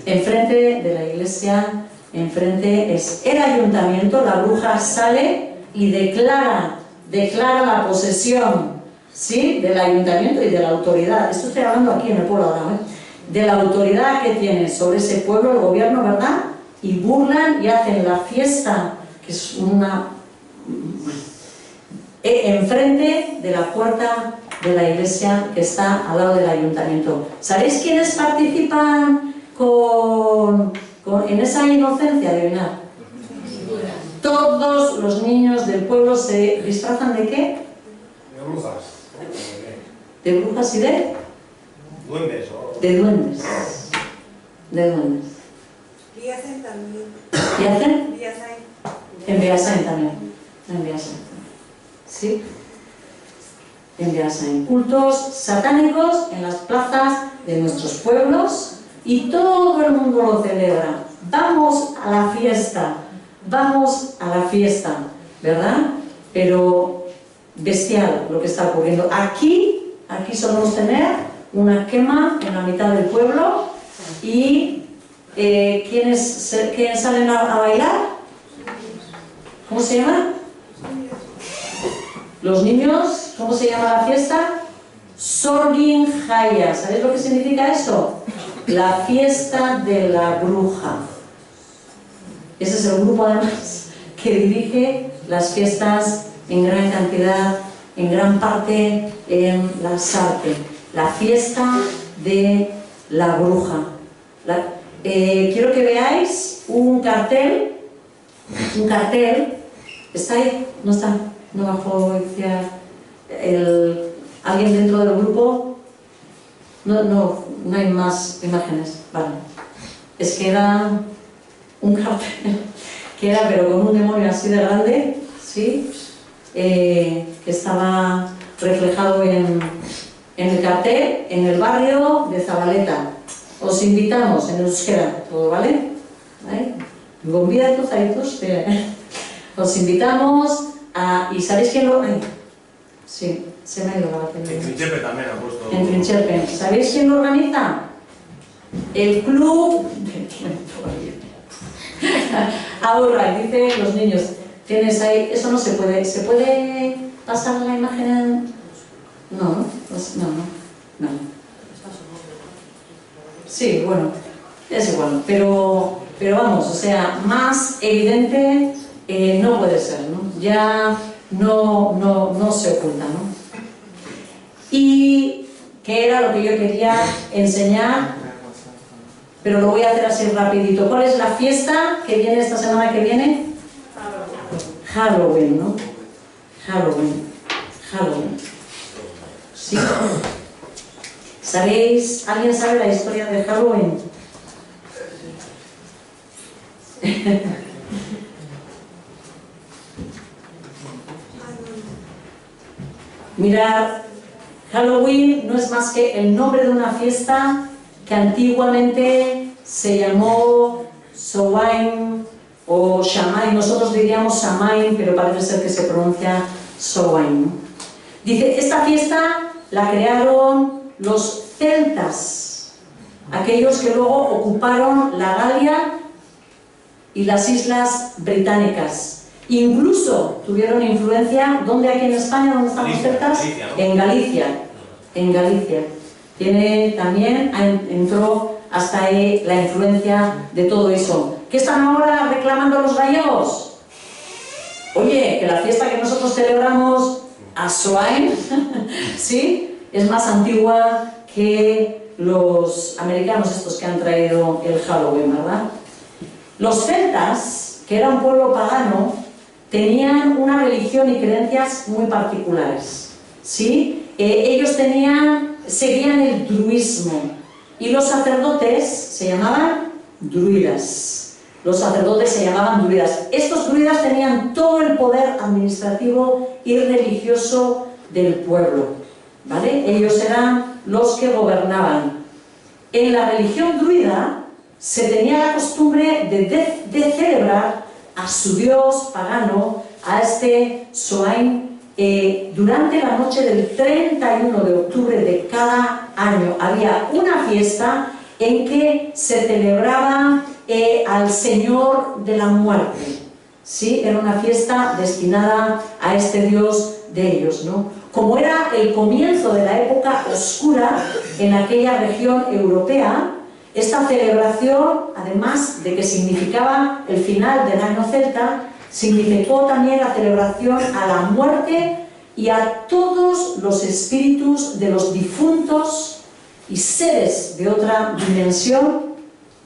Enfrente de la iglesia. Enfrente es el ayuntamiento. La bruja sale y declara la posesión, ¿sí? Del ayuntamiento y de la autoridad. Esto estoy hablando aquí en el pueblo ahora, ¿eh? De la autoridad que tiene sobre ese pueblo el gobierno, ¿verdad? Y burlan y hacen la fiesta, que es una... enfrente de la puerta de la iglesia que está al lado del ayuntamiento. ¿Sabéis quiénes participan en esa inocencia? Adivinar. Todos los niños del pueblo se disfrazan ¿de qué? De brujas. ¿De brujas y de? Duendes. De duendes. De duendes. Villasain también. ¿Y hacen? Villasain. En Villasain también. En Villasain. ¿Sí? En Villasain. Cultos satánicos en las plazas de nuestros pueblos y todo el mundo lo celebra. Vamos a la fiesta. Vamos a la fiesta, ¿verdad? Pero bestial lo que está ocurriendo. Aquí solemos tener una quema en la mitad del pueblo y ¿quiénes salen a bailar? ¿Cómo se llama? Los niños. ¿Cómo se llama la fiesta? Sorgin Jaya. ¿Sabéis lo que significa eso? La fiesta de la bruja. Ese es el grupo además que dirige las fiestas en gran cantidad, en gran parte en Lasarte. La fiesta de la bruja. Quiero que veáis un cartel. Un cartel. ¿Está ahí? ¿No está? ¿No bajó alguien dentro del grupo? No hay más imágenes. Vale. Es que era un cartel que era pero con un demonio así de grande, ¿sí? Que estaba reflejado en el cartel en el barrio de Zabaleta. Os invitamos en euskera, todo, ¿vale? Os invitamos a... ¿Y sabéis quién lo...? Sí, se me ha ido la batería. En Trincherpe también ha puesto. En Trincherpe. ¿Sabéis quién lo organiza? El club del tiempo. Ahora, dice los niños, tienes ahí, eso no se puede, ¿se puede pasar la imagen? No. Sí, bueno, es igual, pero vamos, o sea, más evidente no puede ser, ¿no? Ya no se oculta, ¿no? Y que era lo que yo quería enseñar, pero lo voy a hacer así rapidito. ¿Cuál es la fiesta que viene esta semana que viene? Halloween, ¿no? Halloween. ¿Sí? ¿Sabéis? ¿Alguien sabe la historia de Halloween? Mirad, Halloween no es más que el nombre de una fiesta que antiguamente se llamó Samhain o Shamain. Nosotros diríamos Samhain, pero parece ser que se pronuncia Samhain, ¿no? Dice, esta fiesta la crearon los celtas, aquellos que luego ocuparon la Galia y las islas británicas. Incluso tuvieron influencia, ¿dónde aquí en España? ¿Dónde están los celtas? Galicia, ¿no? En Galicia. Tiene también, entró hasta ahí la influencia de todo eso. ¿Qué están ahora reclamando los gallegos? Oye, que la fiesta que nosotros celebramos a Samhain, ¿sí? Es más antigua que los americanos estos que han traído el Halloween, ¿verdad? Los celtas, que era un pueblo pagano, tenían una religión y creencias muy particulares, ¿sí? Ellos seguían el druismo y los sacerdotes se llamaban druidas. Estos druidas tenían todo el poder administrativo y religioso del pueblo, ¿vale? Ellos eran los que gobernaban. En la religión druida se tenía la costumbre de celebrar a su dios pagano, a este Samhain, durante la noche del 31 de octubre de cada año. Había una fiesta en que se celebraba al Señor de la Muerte, ¿sí? Era una fiesta destinada a este dios de ellos, ¿no? Como era el comienzo de la época oscura en aquella región europea, esta celebración, además de que significaba el final del año celta, significó también la celebración a la muerte y a todos los espíritus de los difuntos y seres de otra dimensión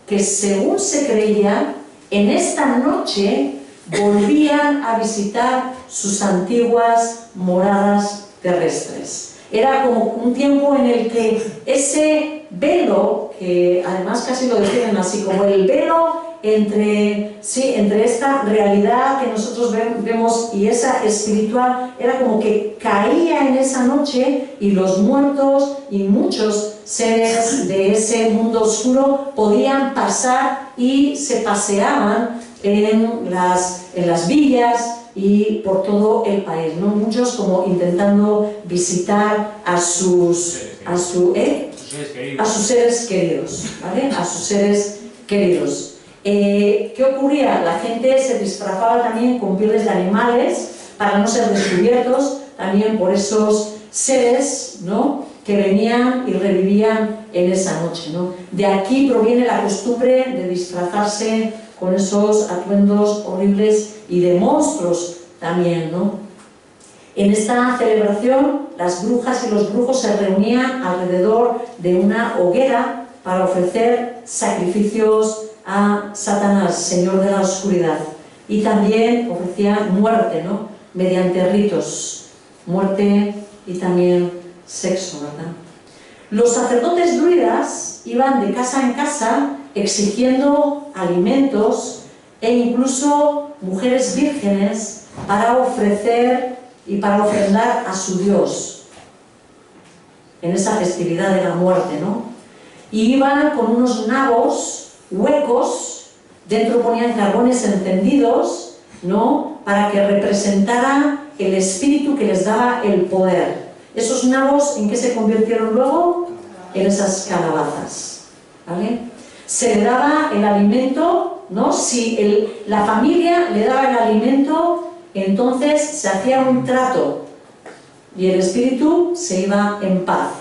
que, según se creía, en esta noche volvían a visitar sus antiguas moradas terrestres. Era como un tiempo en el que ese velo, que además casi lo definen así, como el velo entre esta realidad que nosotros vemos y esa espiritual, era como que caía en esa noche y los muertos y muchos seres de ese mundo oscuro podían pasar y se paseaban en las villas y por todo el país, ¿no? Muchos como intentando visitar a sus seres queridos, ¿vale? A sus seres queridos. ¿Qué ocurría? La gente se disfrazaba también con pieles de animales para no ser descubiertos también por esos seres, ¿no?, que venían y revivían en esa noche, ¿no? De aquí proviene la costumbre de disfrazarse con esos atuendos horribles y de monstruos también, ¿no? En esta celebración, las brujas y los brujos se reunían alrededor de una hoguera para ofrecer sacrificios a Satanás, señor de la oscuridad, y también ofrecían muerte, ¿no?, mediante ritos, muerte y también sexo, ¿verdad? Los sacerdotes druidas iban de casa en casa exigiendo alimentos e incluso mujeres vírgenes para ofrecer y para ofrendar a su Dios en esa festividad de la muerte, ¿no? Y iban con unos nabos huecos, dentro ponían carbones encendidos, ¿no?, para que representara el espíritu que les daba el poder. Esos nabos, ¿en qué se convirtieron luego? En esas calabazas, ¿vale? Se le daba el alimento, ¿no? Si la familia le daba el alimento, entonces se hacía un trato y el espíritu se iba en paz.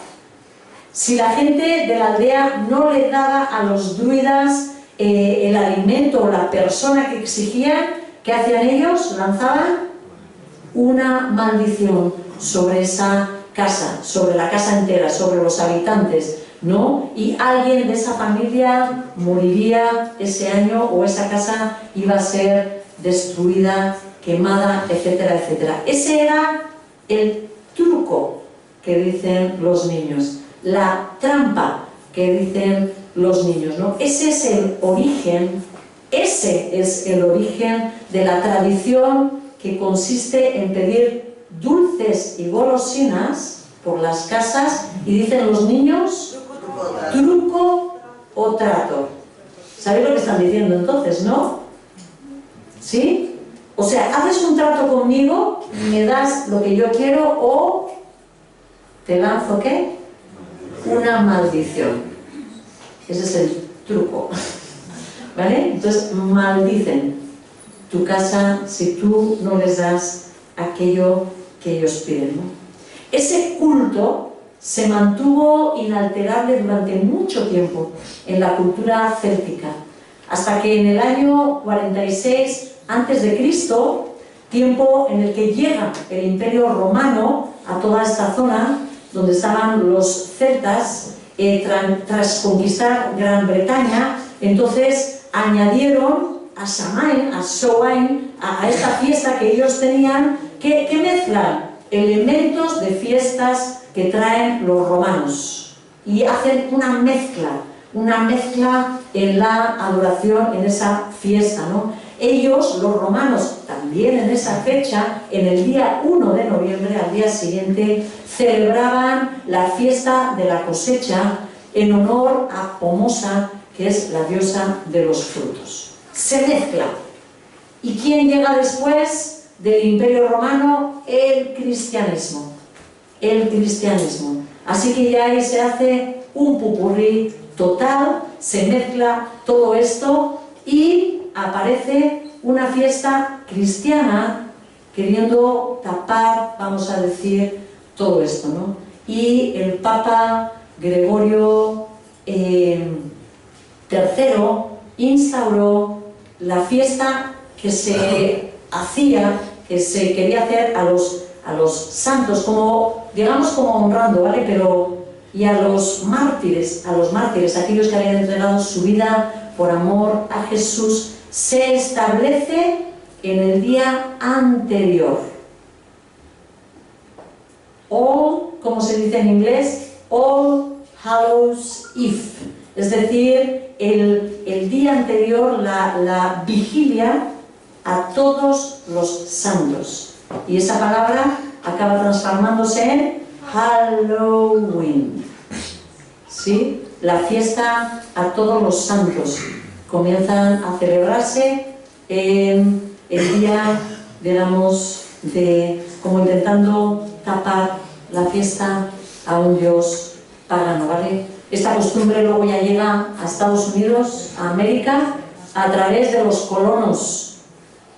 Si la gente de la aldea no le daba a los druidas el alimento o la persona que exigían, ¿qué hacían ellos? Lanzaban una maldición sobre esa casa, sobre la casa entera, sobre los habitantes, ¿no? Y alguien de esa familia moriría ese año o esa casa iba a ser destruida, quemada, etcétera, etcétera. Ese era el truco que dicen los niños, la trampa que dicen los niños, ¿no? Ese es el origen de la tradición que consiste en pedir dulces y golosinas por las casas y dicen los niños, truco o trato. ¿Sabéis lo que están diciendo entonces, no? ¿Sí? O sea, haces un trato conmigo, me das lo que yo quiero o te lanzo, ¿qué? Una maldición. Ese es el truco. ¿Vale? Entonces, maldicen tu casa si tú no les das aquello que ellos piden, ¿no? Ese culto se mantuvo inalterable durante mucho tiempo en la cultura céltica, hasta que en el año 46 a.C., tiempo en el que llega el Imperio Romano a toda esta zona donde estaban los celtas, tras conquistar Gran Bretaña, entonces añadieron a Samhain, a esta fiesta que ellos tenían, que mezclan elementos de fiestas que traen los romanos y hacen una mezcla en la adoración, en esa fiesta, ¿no? Ellos, los romanos, también en esa fecha, en el día 1 de noviembre, al día siguiente, celebraban la fiesta de la cosecha en honor a Pomosa, que es la diosa de los frutos. Se mezcla. ¿Y quién llega después del Imperio Romano? El cristianismo. El cristianismo. Así que ya ahí se hace un popurrí total, se mezcla todo esto y aparece una fiesta cristiana queriendo tapar, vamos a decir, todo esto, ¿no? Y el Papa Gregorio III instauró la fiesta que se hacía, que se quería hacer a los santos, como, digamos, como honrando, ¿vale? Pero, y a los mártires, aquellos que habían entregado su vida por amor a Jesús, se establece en el día anterior. Como se dice en inglés, All Hallows Eve, es decir, el día anterior, la vigilia a todos los santos. Y esa palabra acaba transformándose en Halloween. ¿Sí? La fiesta a todos los santos. Comienzan a celebrarse en el día, digamos, como intentando tapar la fiesta a un dios pagano, ¿vale? Esta costumbre luego ya llega a Estados Unidos, a América, a través de los colonos,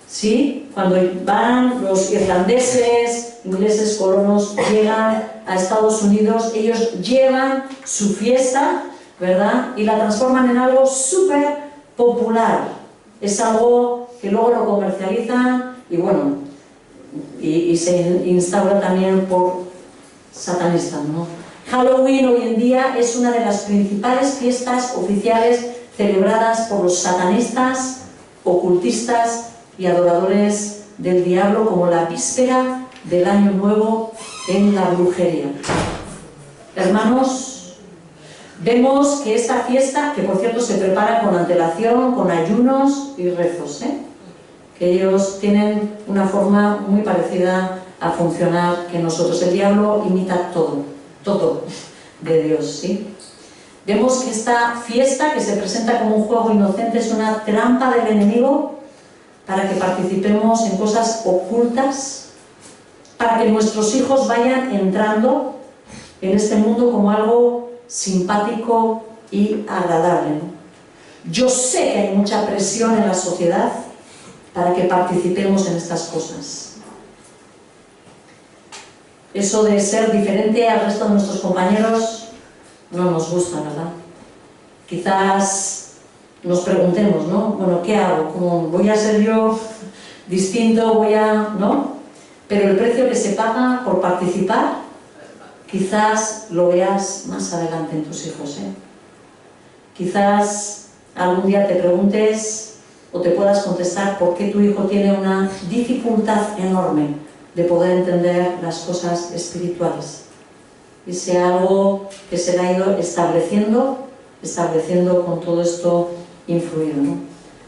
¿sí? Cuando van los irlandeses, ingleses, colonos, llegan a Estados Unidos, ellos llevan su fiesta, ¿verdad? Y la transforman en algo súper popular. Es algo que luego lo comercializan y bueno, y se instaura también por satanistas, ¿no? Halloween hoy en día es una de las principales fiestas oficiales celebradas por los satanistas, ocultistas y adoradores del diablo, como la víspera del Año Nuevo en la brujería. Hermanos, vemos que esta fiesta, que por cierto se prepara con antelación, con ayunos y rezos, que ellos tienen una forma muy parecida a funcionar que nosotros. El diablo imita todo de Dios, ¿sí? Vemos que esta fiesta, que se presenta como un juego inocente, es una trampa del enemigo para que participemos en cosas ocultas, para que nuestros hijos vayan entrando en este mundo como algo simpático y agradable, ¿no? Yo sé que hay mucha presión en la sociedad para que participemos en estas cosas. Eso de ser diferente al resto de nuestros compañeros no nos gusta, ¿verdad? Quizás nos preguntemos, ¿no? Bueno, ¿qué hago? ¿Cómo voy a ser yo distinto? ¿No? Pero el precio que se paga por participar, quizás lo veas más adelante en tus hijos, ¿eh? Quizás algún día te preguntes o te puedas contestar por qué tu hijo tiene una dificultad enorme de poder entender las cosas espirituales. Y sea algo que se le ha ido estableciendo con todo esto influido, ¿no?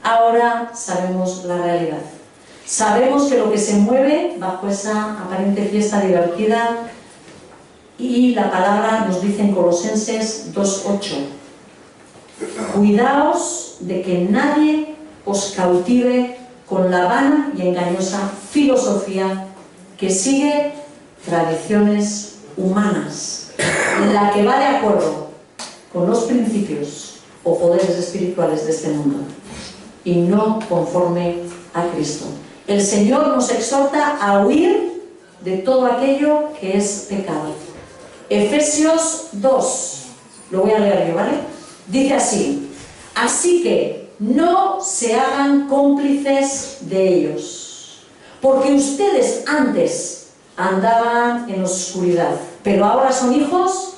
Ahora sabemos la realidad. Sabemos que lo que se mueve bajo esa aparente fiesta divertida, y la palabra nos dice en Colosenses 2:8: cuidaos de que nadie os cautive con la vana y engañosa filosofía que sigue tradiciones humanas, la que va de acuerdo con los principios o poderes espirituales de este mundo, y no conforme a Cristo. El Señor nos exhorta a huir de todo aquello que es pecado. Efesios 2, lo voy a leer yo, ¿vale? Dice así: así que no se hagan cómplices de ellos, porque ustedes antes andaban en oscuridad, pero ahora son hijos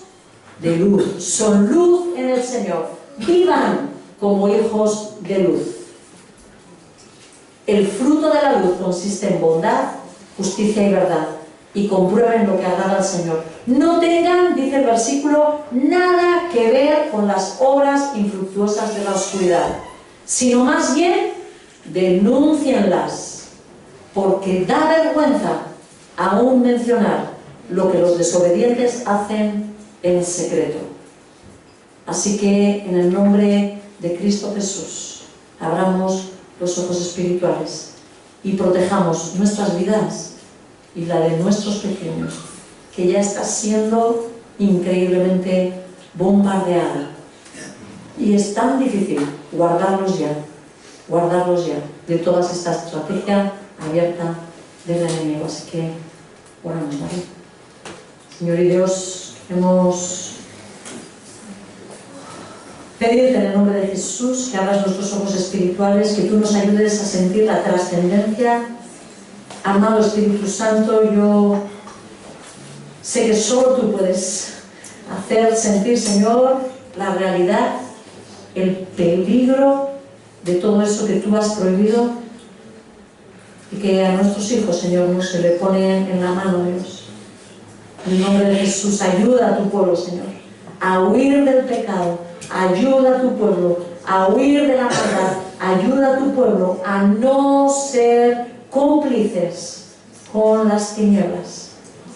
de luz, son luz en el Señor. Vivan como hijos de luz. El fruto de la luz consiste en bondad, justicia y verdad, y comprueben lo que agrada al Señor. No tengan, dice el versículo, nada que ver con las obras infructuosas de la oscuridad, sino más bien denúncienlas, porque da vergüenza aún mencionar lo que los desobedientes hacen en secreto. Así que en el nombre de Cristo Jesús, abramos los ojos espirituales y protejamos nuestras vidas y la de nuestros pequeños, que ya está siendo increíblemente bombardeada. Y es tan difícil guardarlos ya de toda esta estrategia abierta del enemigo. Así que oramos, ¿vale? Señor y Dios, hemos pedirte en el nombre de Jesús que abras nuestros ojos espirituales, que tú nos ayudes a sentir la trascendencia. Amado Espíritu Santo, yo sé que solo tú puedes hacer sentir, Señor, la realidad, el peligro de todo eso que tú has prohibido, y que a nuestros hijos, Señor, no se le pone en la mano, Dios. En el nombre de Jesús, ayuda a tu pueblo, Señor, a huir del pecado. Ayuda a tu pueblo a huir de la maldad. Ayuda a tu pueblo a no ser cómplices con las tinieblas,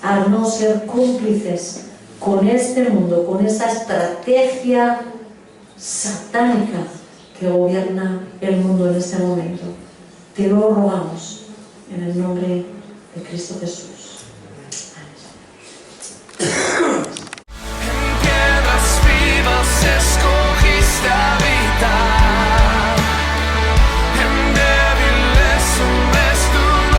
a no ser cómplices con este mundo, con esa estrategia satánica que gobierna el mundo en este momento. Te lo rogamos en el nombre de Cristo Jesús.